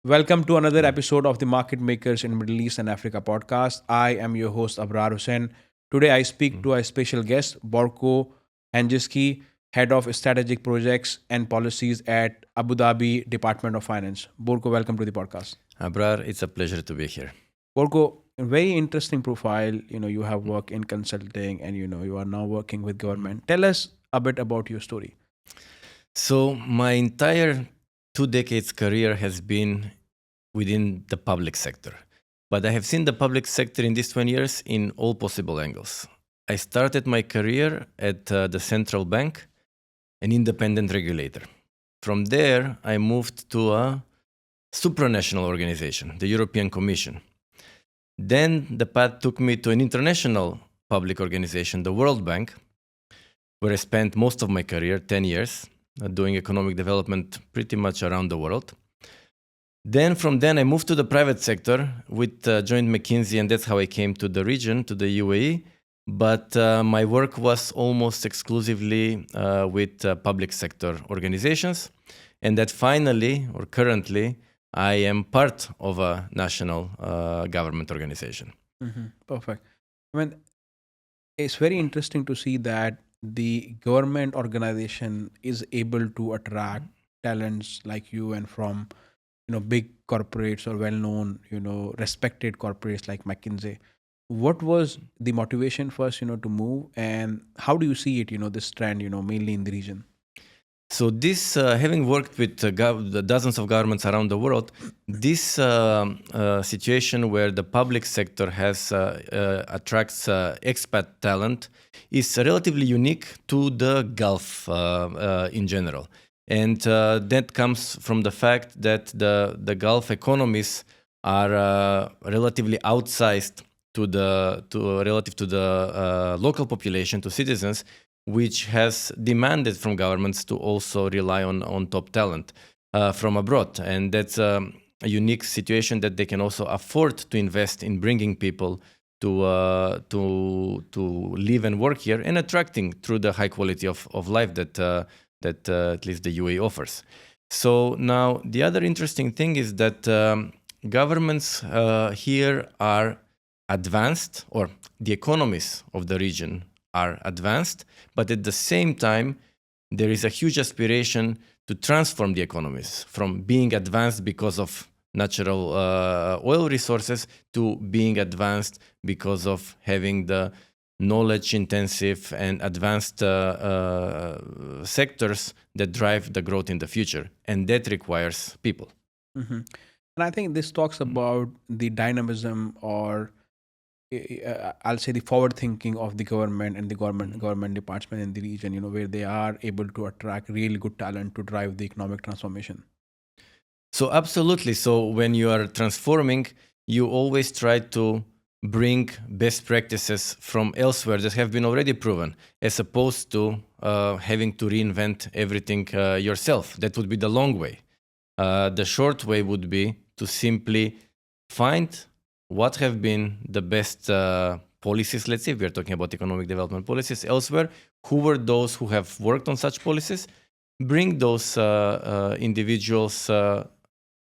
Welcome to another episode of the Market Makers in Middle East and Africa podcast. I am your host Abrar Hussain. Today I speak to a special guest, Borko Handjiski, Head of Strategic Projects and Policies at Abu Dhabi Department of Finance. Borko, welcome to the podcast. Abrar, it's a pleasure to be here. Borko, a very interesting profile. You have worked in consulting and you are now working with government. Tell us a bit about your story. So, my entire 2 decades career has been within the public sector. But I have seen the public sector in these 20 years in all possible angles. I started my career at the central bank, an independent regulator. From there, I moved to a supranational organization, the European Commission. Then the path took me to an international public organization, the World Bank, where I spent most of my career, 10 years, doing economic development pretty much around the world. Then from then I moved to the private sector with joined McKinsey, and that's how I came to the region, to the UAE. But my work was almost exclusively with public sector organizations, and that finally, or currently, I am part of a national government organization. Perfect. I mean, it's very interesting to see that the government organization is able to attract talents like you and from big corporates or well-known respected corporates like McKinsey. What was the motivation first to move, and how do you see it this trend mainly in the region? So this, having worked with the dozens of governments around the world, this situation where the public sector has attracts expat talent is relatively unique to the Gulf in general, and that comes from the fact that the Gulf economies are relatively outsized relative to the local population, to citizens, which has demanded from governments to also rely on top talent from abroad. And that's a unique situation that they can also afford to invest in bringing people to live and work here and attracting through the high quality of life that at least the UAE offers. So now the other interesting thing is that governments here are advanced, or the economies of the region are advanced, but at the same time, there is a huge aspiration to transform the economies from being advanced because of natural oil resources to being advanced because of having the knowledge intensive and advanced sectors that drive the growth in the future. And that requires people. And I think this talks about the dynamism, or I'll say the forward thinking of the government and the government department in the region, where they are able to attract really good talent to drive the economic transformation. So absolutely. So when you are transforming, you always try to bring best practices from elsewhere that have been already proven, as opposed to having to reinvent everything yourself. That would be the long way. The short way would be to simply find what have been the best policies, let's say, if we're talking about economic development policies elsewhere, who were those who have worked on such policies, bring those individuals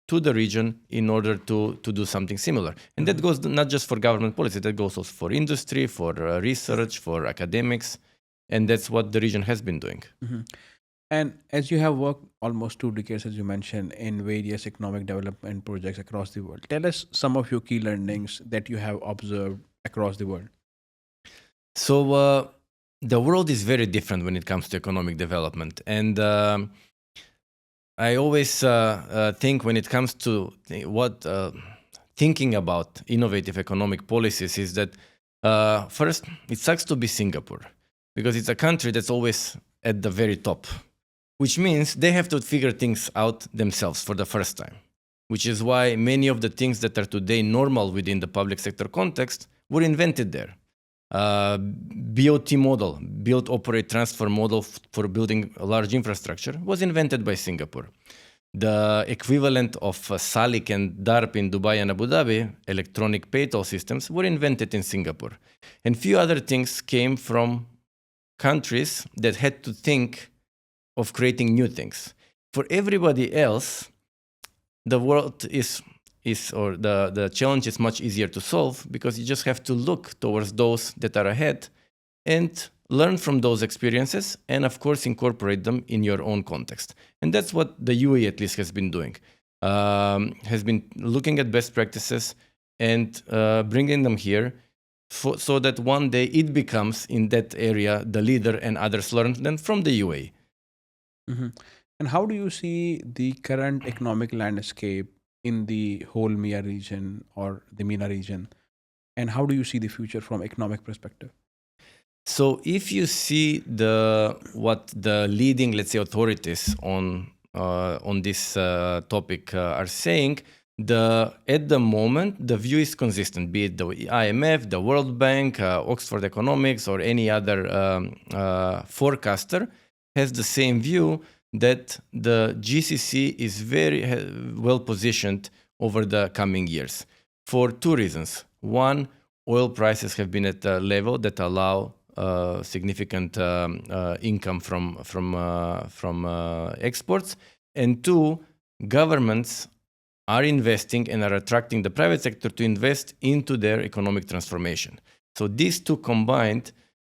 to the region in order to do something similar. And that goes not just for government policy, that goes also for industry, for research, for academics, and that's what the region has been doing. And as you have worked almost 2 decades, as you mentioned, in various economic development projects across the world, tell us some of your key learnings that you have observed across the world. So the world is very different when it comes to economic development. And I always think when it comes to thinking about innovative economic policies is that first, it sucks to be Singapore, because it's a country that's always at the very top, which means they have to figure things out themselves for the first time, which is why many of the things that are today normal within the public sector context were invented there. BOT model, build, operate, transfer model for building a large infrastructure, was invented by Singapore. The equivalent of SALIC and DARP in Dubai and Abu Dhabi, electronic pay-toll systems, were invented in Singapore. And few other things came from countries that had to think of creating new things. For everybody else, the world is or the challenge is much easier to solve, because you just have to look towards those that are ahead and learn from those experiences, and of course incorporate them in your own context. And that's what the UAE at least has been doing, has been looking at best practices and bringing them here, so that one day it becomes in that area the leader and others learn then from the UAE. Hmm. And how do you see the current economic landscape in the whole MEA region or the MENA region? And how do you see the future from economic perspective? So if you see what the leading, let's say, authorities on this topic are saying, at the moment the view is consistent, be it the IMF, the World Bank, Oxford Economics, or any other forecaster has the same view, that the GCC is very well positioned over the coming years for two reasons. One, oil prices have been at a level that allow significant income from exports, and two, governments are investing and are attracting the private sector to invest into their economic transformation. So these two combined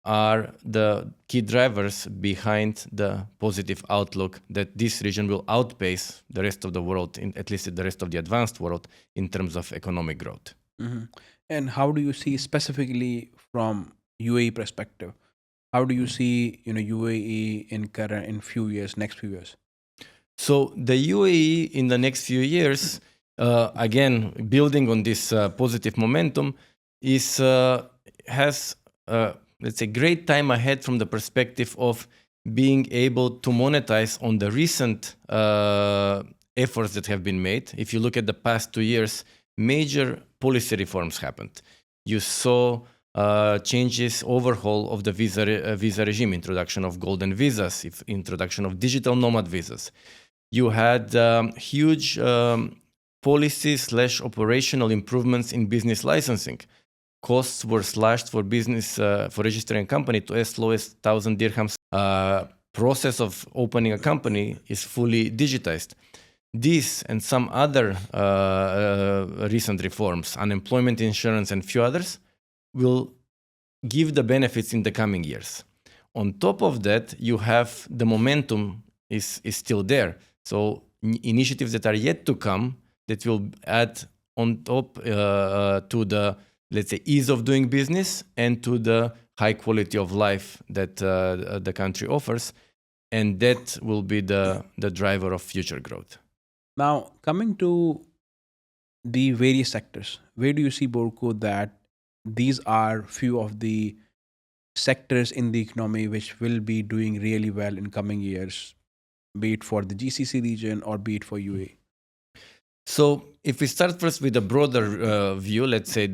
are the key drivers behind the positive outlook that this region will outpace the rest of the world, at least the rest of the advanced world, in terms of economic growth. Hmm. And how do you see specifically from UAE perspective? How do you see UAE in few years, next few years? So the UAE in the next few years, again building on this positive momentum, has let's say great time ahead from the perspective of being able to monetize on the recent efforts that have been made. If you look at the past 2 years, major policy reforms happened. You saw changes, overhaul of the visa regime, introduction of golden visas, introduction of digital nomad visas. You had huge policy/operational improvements in business licensing. Costs were slashed for business, for registering a company to as low as 1,000 dirhams. Process of opening a company is fully digitized. These and some other recent reforms, unemployment insurance and few others, will give the benefits in the coming years. On top of that, you have the momentum is still there. So initiatives that are yet to come that will add on top to the, let's say, ease of doing business and to the high quality of life that the country offers. And that will be the driver of future growth. Now, coming to the various sectors, where do you see, Borko, that these are few of the sectors in the economy which will be doing really well in coming years, be it for the GCC region or be it for UAE? So if we start first with a broader view, let's say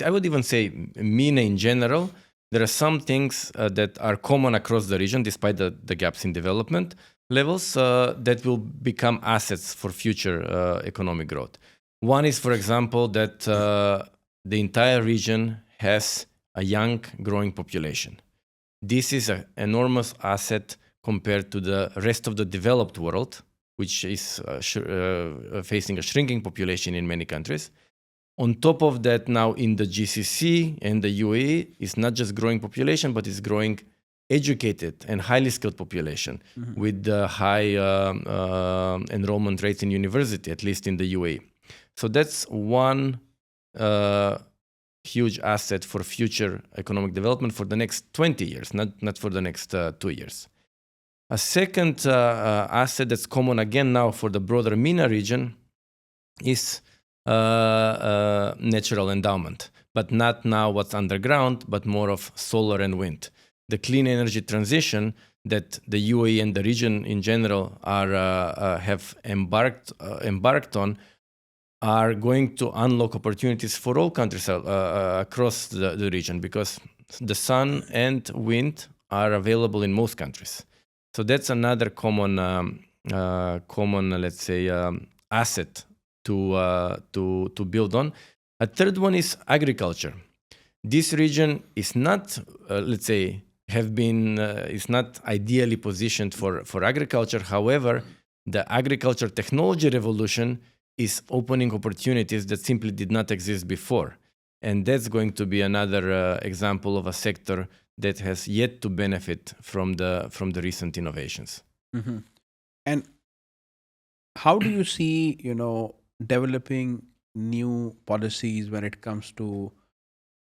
I would even say MENA in general, there are some things that are common across the region, despite the gaps in development levels, that will become assets for future economic growth. One is, for example, that the entire region has a young, growing population. This is an enormous asset compared to the rest of the developed world, which is facing a shrinking population in many countries. On top of that, now in the GCC and the UAE, it's not just growing population, but it's growing educated and highly skilled population with the high enrollment rates in university, at least in the UAE. So that's one huge asset for future economic development for the next 20 years, not for the next 2 years. A second asset that's common again now for the broader MENA region is natural endowment, but not now what's underground, but more of solar and wind. The clean energy transition that the UAE and the region in general have embarked on are going to unlock opportunities for all countries across the region, because the sun and wind are available in most countries. So that's another common, let's say, asset to build on. A third one is agriculture. This region is not, let's say, is not ideally positioned for agriculture. However, The agriculture technology revolution is opening opportunities that simply did not exist before. And that's going to be another example of a sector that has yet to benefit from the recent innovations. Mhm. And how do you see, developing new policies when it comes to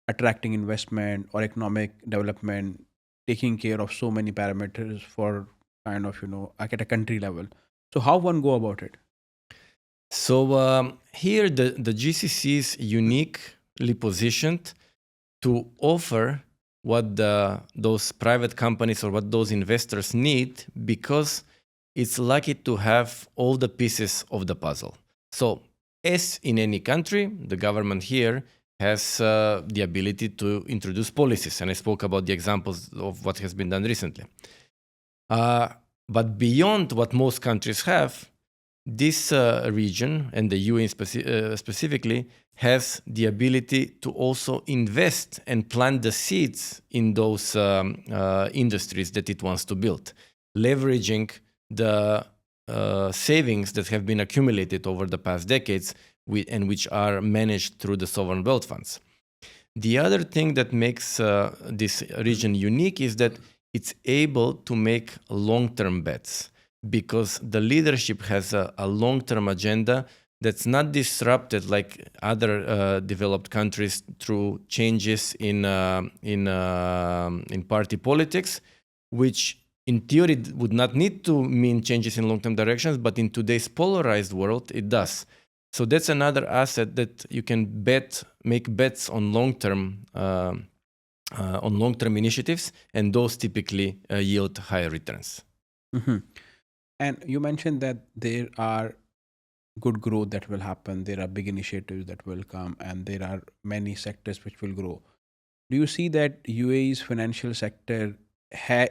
attracting investment or economic development, taking care of so many parameters for kind of, like at a country level? So how one go about it? So here the GCC is uniquely positioned to offer what those private companies or what those investors need, because it's lucky to have all the pieces of the puzzle. So as in any country, the government here has the ability to introduce policies. And I spoke about the examples of what has been done recently. But beyond what most countries have, this region, and the UAE specifically, has the ability to also invest and plant the seeds in those industries that it wants to build, leveraging the savings that have been accumulated over the past decades and which are managed through the sovereign wealth funds. The other thing that makes this region unique is that it's able to make long-term bets, because the leadership has a long-term agenda that's not disrupted like other developed countries through changes in party politics, which in theory would not need to mean changes in long-term directions, but in today's polarized world, it does. So that's another asset that you can make bets on long-term initiatives, and those typically yield higher returns. Hmm. And you mentioned that there are good growth that will happen. There are big initiatives that will come, and there are many sectors which will grow. Do you see that UAE's financial sector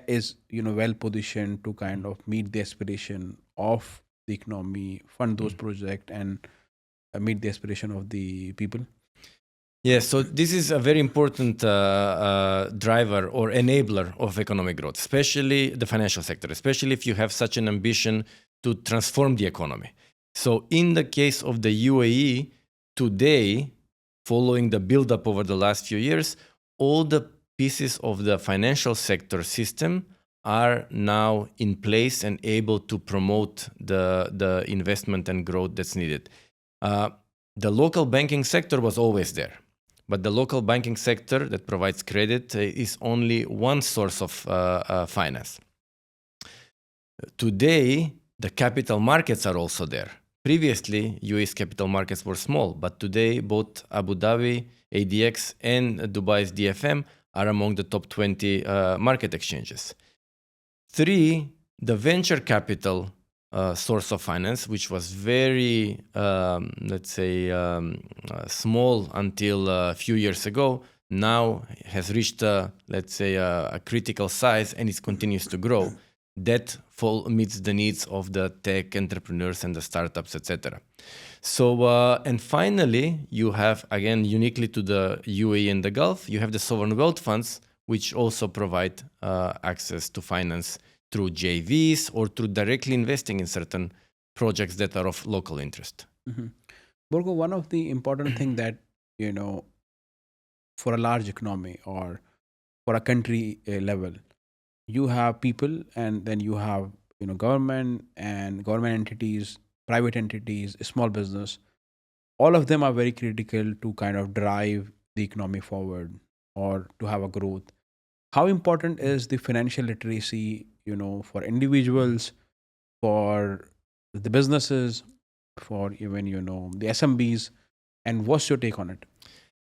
is well positioned to kind of meet the aspiration of the economy, fund those projects, and meet the aspiration of the people? Yes, so this is a very important driver or enabler of economic growth, especially the financial sector, especially if you have such an ambition to transform the economy. So in the case of the UAE, today, following the buildup over the last few years, all the pieces of the financial sector system are now in place and able to promote the investment and growth that's needed. The local banking sector was always there. But the local banking sector that provides credit is only one source of finance. Today, the capital markets are also there. Previously, UAE's capital markets were small, but today both Abu Dhabi, ADX, and Dubai's DFM are among the top 20 market exchanges. 3, the venture capital source of finance, which was very, small until a few years ago, now has reached, a critical size, and it continues to grow. That meets the needs of the tech entrepreneurs and the startups, etc. So, and finally, you have, again, uniquely to the UAE and the Gulf, you have the sovereign wealth funds, which also provide access to finance through JVs or through directly investing in certain projects that are of local interest. Hmm. Borgo, one of the important thing that, for a large economy or for a country level, you have people, and then you have, government and government entities, private entities, small business. All of them are very critical to kind of drive the economy forward or to have a growth. How important is the financial literacy, for individuals, for the businesses, for even, the SMBs, and what's your take on it?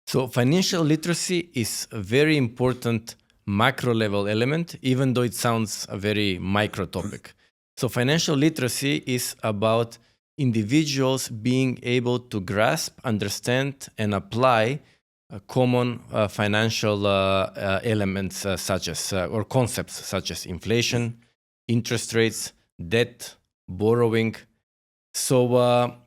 So, financial literacy is a very important macro level element, even though it sounds a very micro topic. So, financial literacy is about individuals being able to grasp, understand, and apply common financial elements such as, or concepts such as inflation, interest rates, debt, borrowing. So,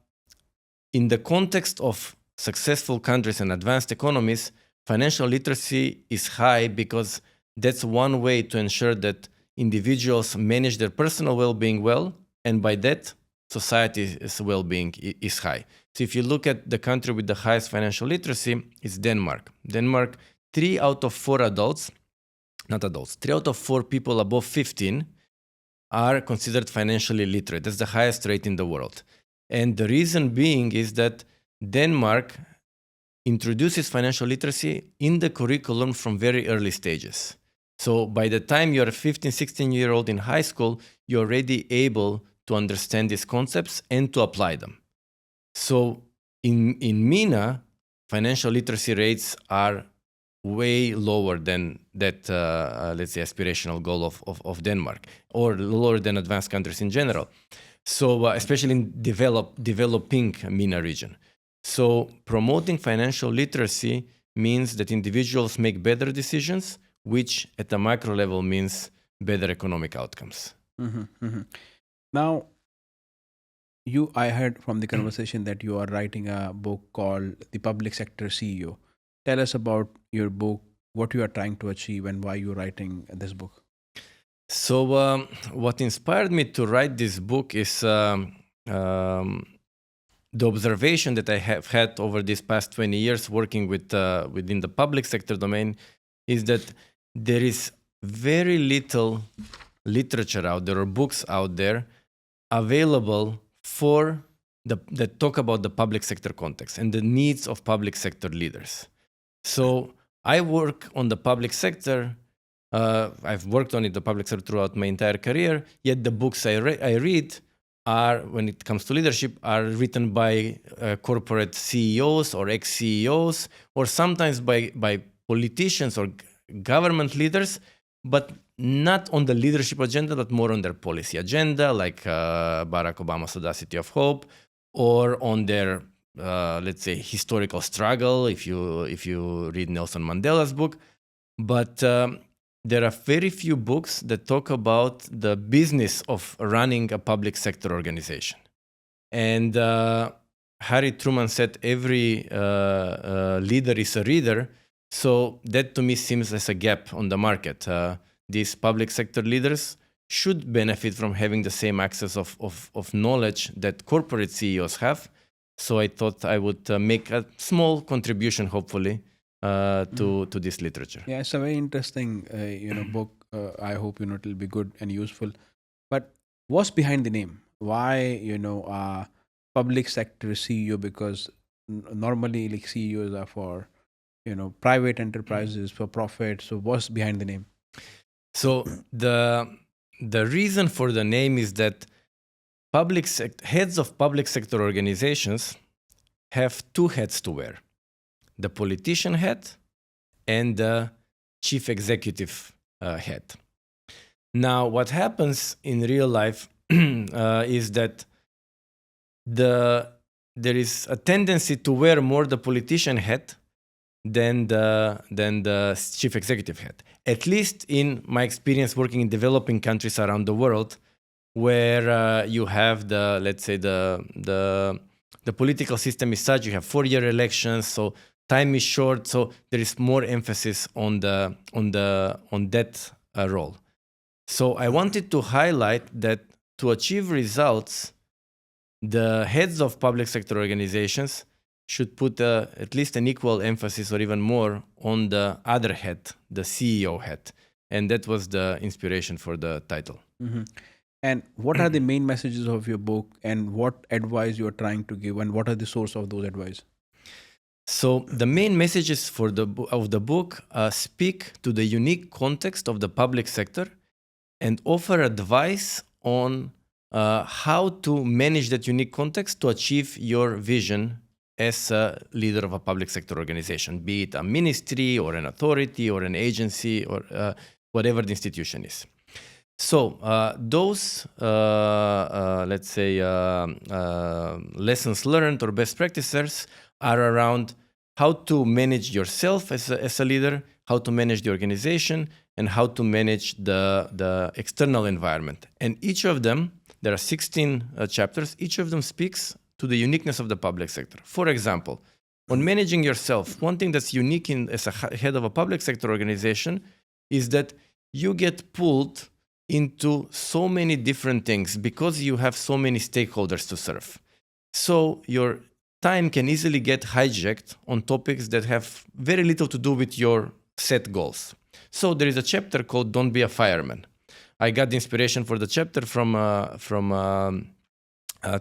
in the context of successful countries and advanced economies, financial literacy is high because that's one way to ensure that individuals manage their personal well-being well, and by that, society's well-being is high. So if you look at the country with the highest financial literacy, it's Denmark. Denmark, 3 out of 4 adults, not adults, 3 out of 4 people above 15 are considered financially literate. That's the highest rate in the world. And the reason being is that Denmark introduces financial literacy in the curriculum from very early stages. So by the time you're a 15, 16-year-old in high school, you're already able to understand these concepts and to apply them. So in MENA, financial literacy rates are way lower than that, let's say, aspirational goal of Denmark, or lower than advanced countries in general. So especially in developing MENA region. So promoting financial literacy means that individuals make better decisions, which at the micro level means better economic outcomes. Now, I heard from the conversation that you are writing a book called The Public Sector CEO. Tell us about your book, what you are trying to achieve, and why you're writing this book. So what inspired me to write this book is the observation that I have had over these past 20 years working with within the public sector domain is that there is very little literature out there or books out there available for that talk about the public sector context and the needs of public sector leaders. So I work on the public sector. I've worked on it, the public sector, throughout my entire career. Yet the books I read are, when it comes to leadership, are written by corporate CEOs or ex-CEOs, or sometimes by politicians or government leaders, but not on the leadership agenda, but more on their policy agenda, like Barack Obama's Audacity of Hope, or on their, let's say, historical struggle, if you read Nelson Mandela's book. But there are very few books that talk about the business of running a public sector organization. And Harry Truman said every leader is a reader. So that to me seems as a gap on the market. These public sector leaders should benefit from having the same access of knowledge that corporate CEOs have. So I thought I would make a small contribution, hopefully, to this literature. Yeah, it's a very interesting book. I hope it will be good and useful. But what's behind the name? Why public sector CEO? Because normally, like, CEOs are for private enterprises, for profit. So what's behind the name? So the reason for the name is that heads of public sector organizations have two hats to wear: the politician hat and the chief executive head. Now, what happens in real life is that there is a tendency to wear more the politician hat than the chief executive head. At least in my experience working in developing countries around the world, where you have let's say the political system is such, you have 4-year elections, so time is short, so there is more emphasis on that role. So I wanted to highlight that to achieve results, the heads of public sector organizations should put at least an equal emphasis or even more on the other head, the CEO head. And that was the inspiration for the title. Mm-hmm. And what are the main messages of your book, and what advice you are trying to give, and what are the source of those advice? So the main messages of the book speak to the unique context of the public sector and offer advice on how to manage that unique context to achieve your vision as a leader of a public sector organization, be it a ministry or an authority or an agency or whatever the institution is. So those, let's say, lessons learned or best practices are around how to manage yourself as a leader, how to manage the organization, and how to manage the external environment. And each of them, there are 16 chapters, each of them speaks to the uniqueness of the public sector. For example, on managing yourself, one thing that's unique as a head of a public sector organization is that you get pulled into so many different things because you have so many stakeholders to serve. So your time can easily get hijacked on topics that have very little to do with your set goals. So there is a chapter called "Don't Be a Fireman." I got the inspiration for the chapter from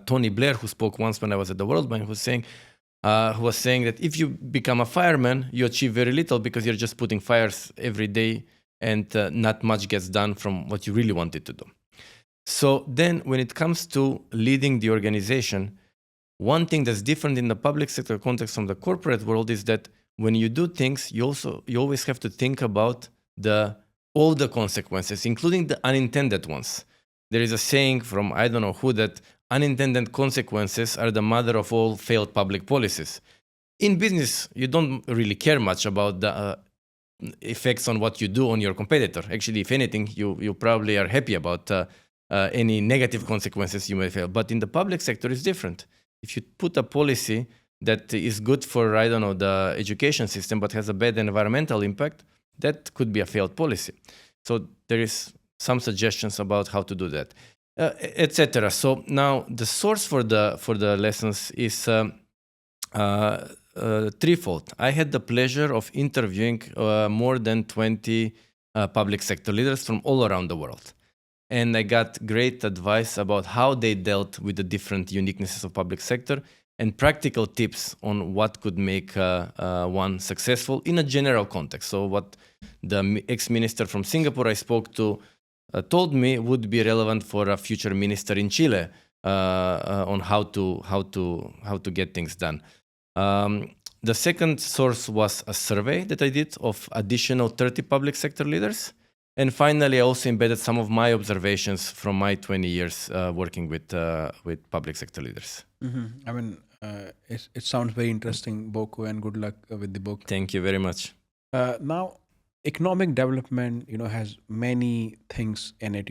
Tony Blair, who spoke once when I was at the World Bank, who was saying that if you become a fireman, you achieve very little because you're just putting fires every day and not much gets done from what you really wanted to do. So then when it comes to leading the organization, one thing that's different in the public sector context from the corporate world is that when you do things, you always have to think about all the consequences, including the unintended ones. There is a saying from I don't know who that unintended consequences are the mother of all failed public policies. In business, you don't really care much about the effects on what you do on your competitor. Actually, if anything, you probably are happy about any negative consequences you may fail. But in the public sector, it's different. If you put a policy that is good for, I don't know, the education system, but has a bad environmental impact, that could be a failed policy. So there is some suggestions about how to do that, etc. So now the source for the lessons is threefold. I had the pleasure of interviewing more than 20 public sector leaders from all around the world. And I got great advice about how they dealt with the different uniquenesses of public sector and practical tips on what could make one successful in a general context. So what the ex-minister from Singapore I spoke to told me would be relevant for a future minister in Chile on how to get things done. The second source was a survey that I did of additional 30 public sector leaders. And finally, I also embedded some of my observations from my 20 years working with public sector leaders. Mm-hmm. I mean, it sounds very interesting, Borko, and good luck with the book. Thank you very much. Now, economic development, has many things in it.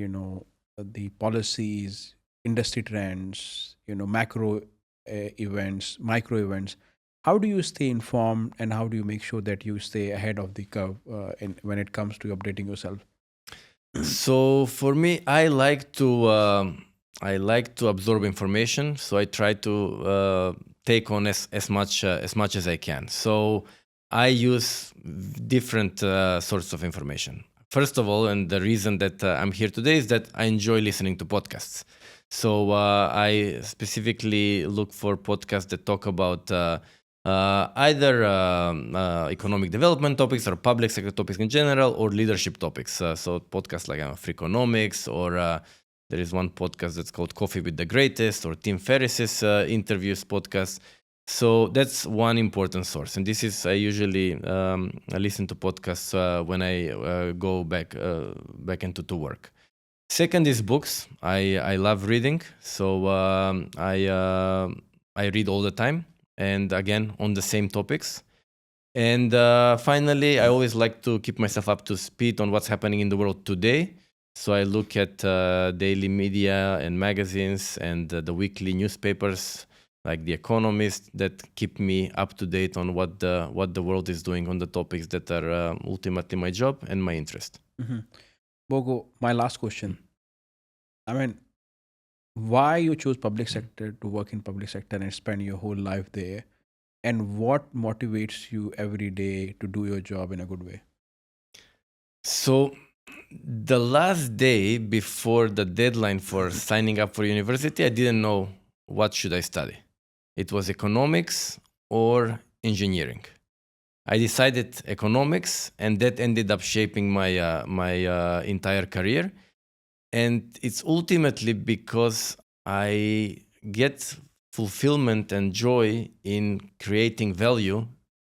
The policies, industry trends, macro events, micro events. How do you stay informed, and how do you make sure that you stay ahead of the curve when it comes to updating yourself? So for me, I like to absorb information. So I try to take on as much as I can. So I use different sorts of information. First of all, and the reason that I'm here today is that I enjoy listening to podcasts. So I specifically look for podcasts that talk about either economic development topics or public sector topics in general, or leadership topics. So podcasts like Freakonomics, or there is one podcast that's called Coffee with the Greatest, or Tim Ferriss's interviews podcast. So that's one important source. And this is, I usually I listen to podcasts when I go back into work. Second is books. I love reading. So I read all the time. And again, on the same topics. And finally, I always like to keep myself up to speed on what's happening in the world today. So I look at daily media and magazines and the weekly newspapers like The Economist that keep me up to date on what the world is doing on the topics that are ultimately my job and my interest. Mm-hmm. Bogo, my last question. I mean, why you choose public sector to work in public sector and spend your whole life there, and what motivates you every day to do your job in a good way? So the last day before the deadline for signing up for university, I didn't know what should I study. It was economics or engineering. I decided economics, and that ended up shaping my entire career. And it's ultimately because I get fulfillment and joy in creating value,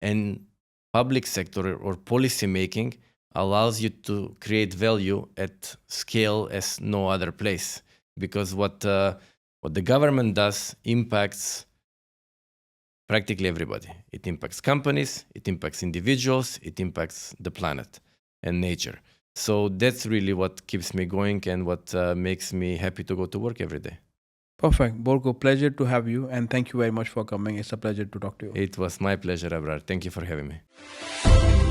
and public sector or policy making allows you to create value at scale as no other place. Because what the government does impacts practically everybody. It impacts companies, it impacts individuals, it impacts the planet and nature. So that's really what keeps me going and what makes me happy to go to work every day. Perfect. Borko, pleasure to have you, and thank you very much for coming. It's a pleasure to talk to you. It was my pleasure, Abrar. Thank you for having me.